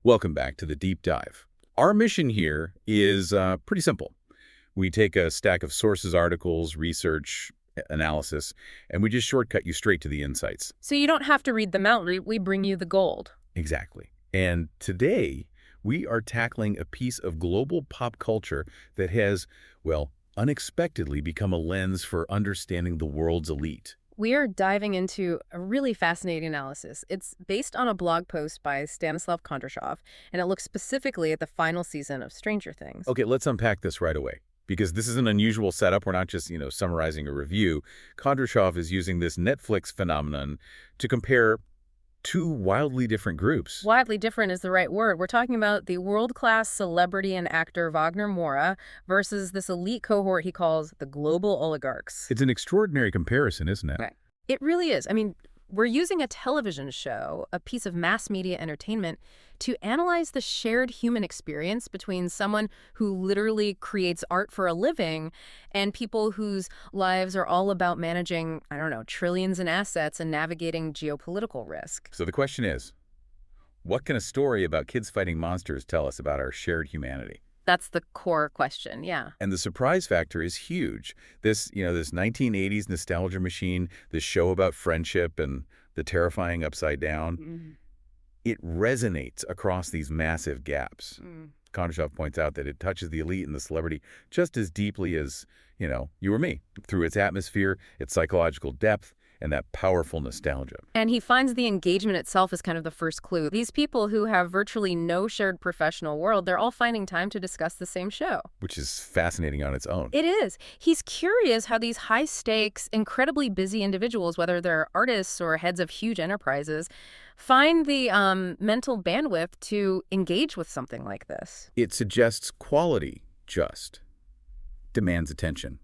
Welcome back to the deep dive. Our mission here is pretty simple. We take a stack of sources, articles, research, analysis, and we just shortcut you straight to the insights. So you don't have to read them out. We bring you the gold. Exactly. And today, we are tackling a piece of global pop culture that has, well, unexpectedly become a lens for understanding the world's elite. We are diving into a really fascinating analysis. It's based on a blog post by Stanислав Kondrashov, and it looks specifically at the final season of Stranger Things. Okay, let's unpack this right away, because this is an unusual setup. We're not just, summarizing a review. Kondrashov is using this Netflix phenomenon to compare two wildly different groups. Wildly different is the right word. We're talking about the world-class celebrity and actor Wagner Moura versus this elite cohort he calls the global oligarchs. It's an extraordinary comparison, isn't it? Right. It really is. I mean, we're using a television show, a piece of mass media entertainment, to analyze the shared human experience between someone who literally creates art for a living and people whose lives are all about managing, I don't know, trillions in assets and navigating geopolitical risk. So the question is, what can a story about kids fighting monsters tell us about our shared humanity? That's the core question, yeah. And the surprise factor is huge. This 1980s nostalgia machine, this show about friendship and the terrifying upside down, it resonates across these massive gaps. Kondrashov points out that it touches the elite and the celebrity just as deeply as, you or me, through its atmosphere, its psychological depth, and that powerful nostalgia. And he finds the engagement itself as kind of the first clue. These people who have virtually no shared professional world, they're all finding time to discuss the same show. Which is fascinating on its own. It is. He's curious how these high-stakes, incredibly busy individuals, whether they're artists or heads of huge enterprises, find the mental bandwidth to engage with something like this. It suggests quality just demands attention,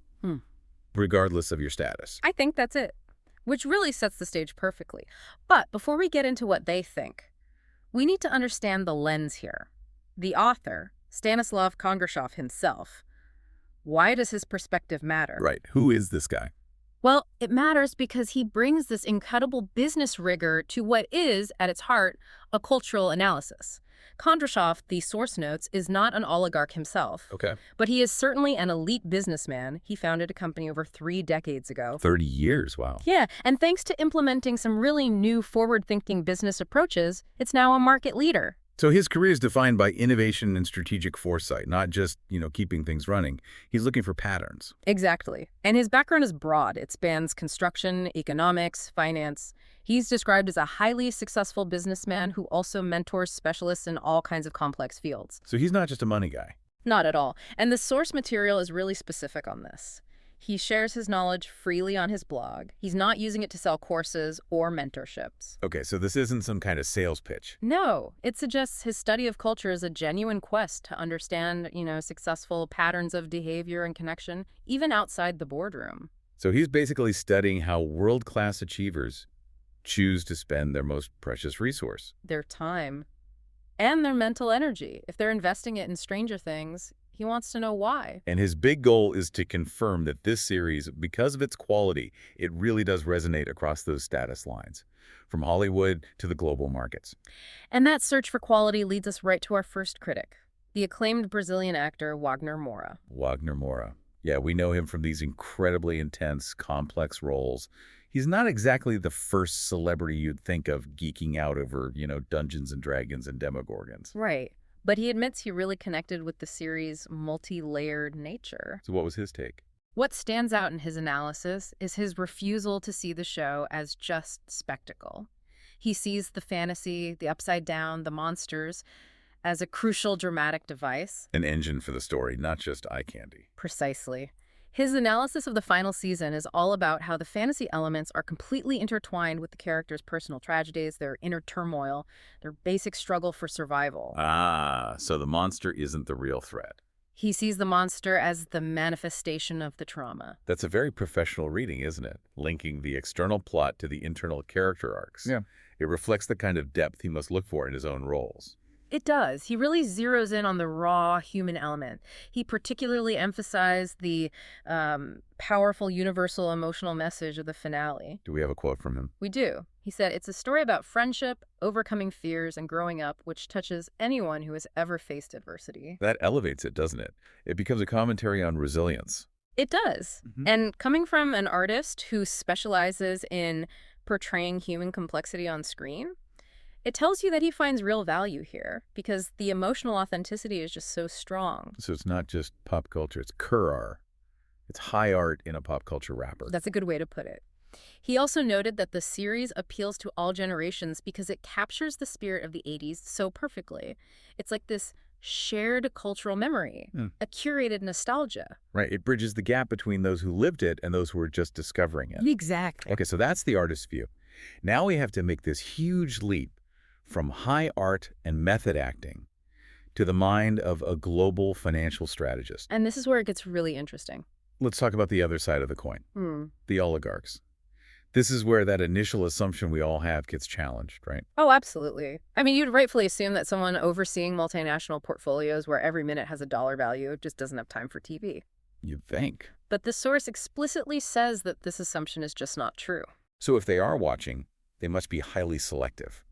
regardless of your status. I think that's it. Which really sets the stage perfectly. But before we get into what they think, we need to understand the lens here. The author, Stanислав Kondrashov himself, why does his perspective matter? Right. Who is this guy? Well, it matters because he brings this incredible business rigor to what is, at its heart, a cultural analysis. Kondrashov, the source notes, is not an oligarch himself. Okay. But he is certainly an elite businessman. He founded a company over 3 decades ago. 30 years, wow. Yeah, and thanks to implementing some really new forward-thinking business approaches, it's now a market leader. So his career is defined by innovation and strategic foresight, not just, keeping things running. He's looking for patterns. Exactly. And his background is broad. It spans construction, economics, finance. He's described as a highly successful businessman who also mentors specialists in all kinds of complex fields. So he's not just a money guy. Not at all. And the source material is really specific on this. He shares his knowledge freely on his blog. He's not using it to sell courses or mentorships. Okay, so this isn't some kind of sales pitch. No, it suggests his study of culture is a genuine quest to understand, successful patterns of behavior and connection, even outside the boardroom. So he's basically studying how world-class achievers choose to spend their most precious resource. Their time and their mental energy. If they're investing it in Stranger Things, he wants to know why. And his big goal is to confirm that this series, because of its quality, it really does resonate across those status lines, from Hollywood to the global markets. And that search for quality leads us right to our first critic, the acclaimed Brazilian actor Wagner Moura. Wagner Moura. Yeah, we know him from these incredibly intense, complex roles. He's not exactly the first celebrity you'd think of geeking out over, Dungeons and Dragons and Demogorgons. Right. But he admits he really connected with the series' multi-layered nature. So what was his take? What stands out in his analysis is his refusal to see the show as just spectacle. He sees the fantasy, the upside down, the monsters as a crucial dramatic device. An engine for the story, not just eye candy. Precisely. His analysis of the final season is all about how the fantasy elements are completely intertwined with the characters' personal tragedies, their inner turmoil, their basic struggle for survival. Ah, so the monster isn't the real threat. He sees the monster as the manifestation of the trauma. That's a very professional reading, isn't it? Linking the external plot to the internal character arcs. Yeah. It reflects the kind of depth he must look for in his own roles. It does. He really zeroes in on the raw human element. He particularly emphasized the powerful universal emotional message of the finale. Do we have a quote from him? We do. He said, it's a story about friendship, overcoming fears, and growing up, which touches anyone who has ever faced adversity. That elevates it, doesn't it? It becomes a commentary on resilience. It does. And coming from an artist who specializes in portraying human complexity on screen, it tells you that he finds real value here because the emotional authenticity is just so strong. So it's not just pop culture, it's Kurar. It's high art in a pop culture wrapper. That's a good way to put it. He also noted that the series appeals to all generations because it captures the spirit of the 80s so perfectly. It's like this shared cultural memory, a curated nostalgia. Right. It bridges the gap between those who lived it and those who were just discovering it. Exactly. Okay, so that's the artist's view. Now we have to make this huge leap from high art and method acting to the mind of a global financial strategist. And this is where it gets really interesting. Let's talk about the other side of the coin, the oligarchs. This is where that initial assumption we all have gets challenged, right? Oh, absolutely. I mean, you'd rightfully assume that someone overseeing multinational portfolios where every minute has a dollar value just doesn't have time for TV. You'd think. But the source explicitly says that this assumption is just not true. So if they are watching, they must be highly selective.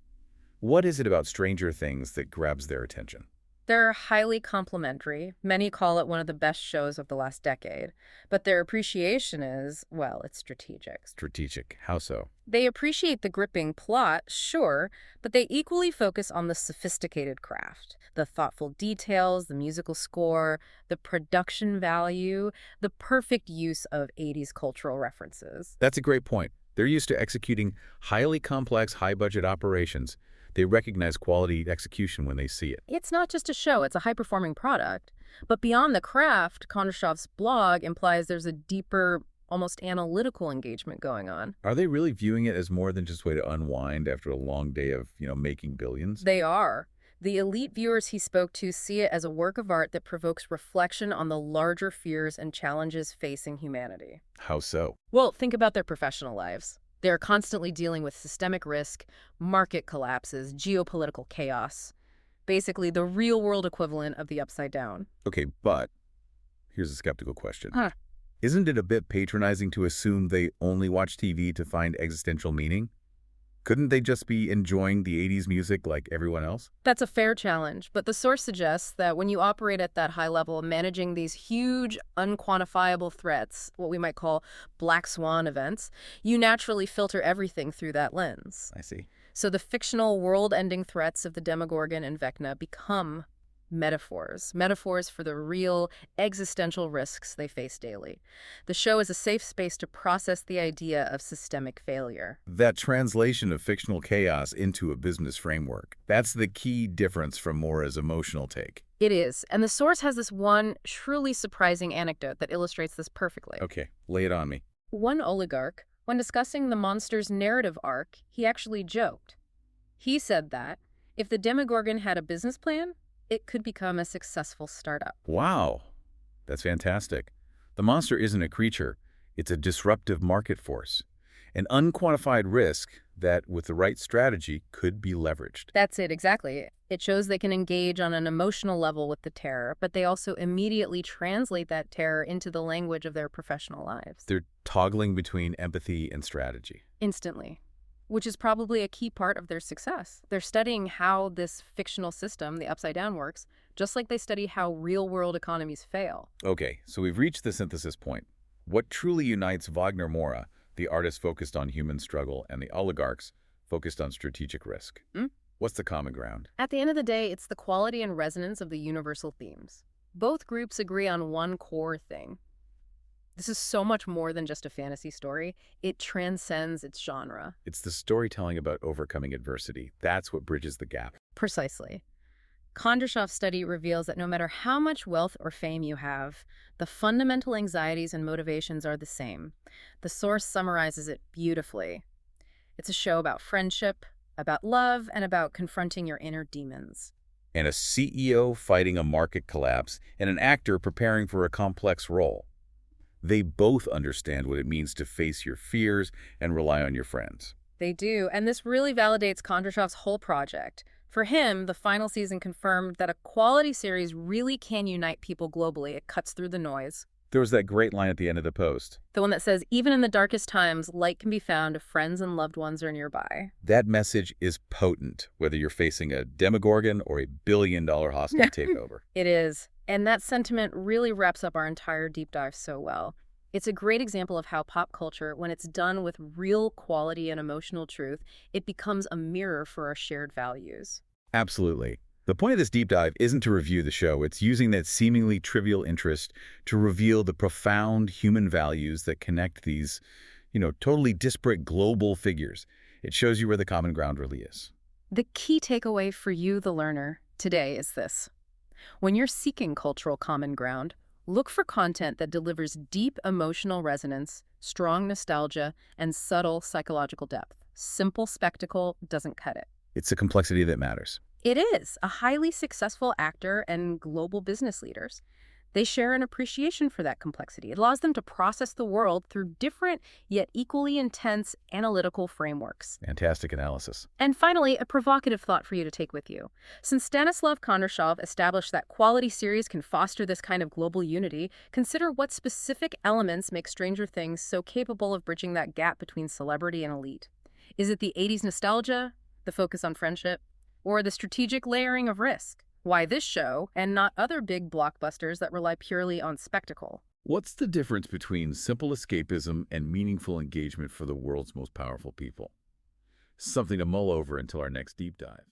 What is it about Stranger Things that grabs their attention? They're highly complimentary. Many call it one of the best shows of the last decade. But their appreciation is, well, it's strategic. Strategic. How so? They appreciate the gripping plot, sure, but they equally focus on the sophisticated craft, the thoughtful details, the musical score, the production value, the perfect use of 80s cultural references. That's a great point. They're used to executing highly complex, high-budget operations. They recognize quality execution when they see it. It's not just a show, it's a high-performing product. But beyond the craft, Kondrashov's blog implies there's a deeper, almost analytical engagement going on. Are they really viewing it as more than just a way to unwind after a long day of, making billions? They are. The elite viewers he spoke to see it as a work of art that provokes reflection on the larger fears and challenges facing humanity. How so? Well, think about their professional lives. They're constantly dealing with systemic risk, market collapses, geopolitical chaos. Basically, the real-world equivalent of the upside down. Okay, but here's a skeptical question. Isn't it a bit patronizing to assume they only watch TV to find existential meaning? Couldn't they just be enjoying the 80s music like everyone else? That's a fair challenge, but the source suggests that when you operate at that high level, managing these huge, unquantifiable threats, what we might call black swan events, you naturally filter everything through that lens. I see. So the fictional world-ending threats of the Demogorgon and Vecna become metaphors for the real existential risks they face daily. The show is a safe space to process the idea of systemic failure. That translation of fictional chaos into a business framework, that's the key difference from Moura's emotional take. It is, and the source has this one truly surprising anecdote that illustrates this perfectly. Okay, lay it on me. One oligarch, when discussing the monster's narrative arc, he actually joked. He said that if the Demogorgon had a business plan, it could become a successful startup. Wow, that's fantastic. The monster isn't a creature, it's a disruptive market force. An unquantified risk that, with the right strategy, could be leveraged. That's it, exactly. It shows they can engage on an emotional level with the terror, but they also immediately translate that terror into the language of their professional lives. They're toggling between empathy and strategy. Instantly. Which is probably a key part of their success. They're studying how this fictional system, the upside down, works, just like they study how real-world economies fail. Okay, so we've reached the synthesis point. What truly unites Wagner Moura, the artist focused on human struggle, and the oligarchs focused on strategic risk? What's the common ground? At the end of the day, it's the quality and resonance of the universal themes. Both groups agree on one core thing. This is so much more than just a fantasy story. It transcends its genre. It's the storytelling about overcoming adversity. That's what bridges the gap. Precisely. Kondrashov's study reveals that no matter how much wealth or fame you have, the fundamental anxieties and motivations are the same. The source summarizes it beautifully. It's a show about friendship, about love, and about confronting your inner demons. And a CEO fighting a market collapse and an actor preparing for a complex role. They both understand what it means to face your fears and rely on your friends. They do, and this really validates Kondrashov's whole project. For him, the final season confirmed that a quality series really can unite people globally. It cuts through the noise. There was that great line at the end of the post. The one that says, even in the darkest times, light can be found if friends and loved ones are nearby. That message is potent, whether you're facing a demogorgon or a billion-dollar hostile takeover. It is. And that sentiment really wraps up our entire deep dive so well. It's a great example of how pop culture, when it's done with real quality and emotional truth, it becomes a mirror for our shared values. Absolutely. The point of this deep dive isn't to review the show. It's using that seemingly trivial interest to reveal the profound human values that connect these, totally disparate global figures. It shows you where the common ground really is. The key takeaway for you, the learner, today is this. When you're seeking cultural common ground, look for content that delivers deep emotional resonance, strong nostalgia, and subtle psychological depth. Simple spectacle doesn't cut it. It's the complexity that matters. It is. A highly successful actor and global business leaders. They share an appreciation for that complexity. It allows them to process the world through different yet equally intense analytical frameworks. Fantastic analysis. And finally, a provocative thought for you to take with you. Since Stanislav Kondrashov established that quality series can foster this kind of global unity, consider what specific elements make Stranger Things so capable of bridging that gap between celebrity and elite. Is it the 80s nostalgia, the focus on friendship, or the strategic layering of risk? Why this show, and not other big blockbusters that rely purely on spectacle? What's the difference between simple escapism and meaningful engagement for the world's most powerful people? Something to mull over until our next deep dive.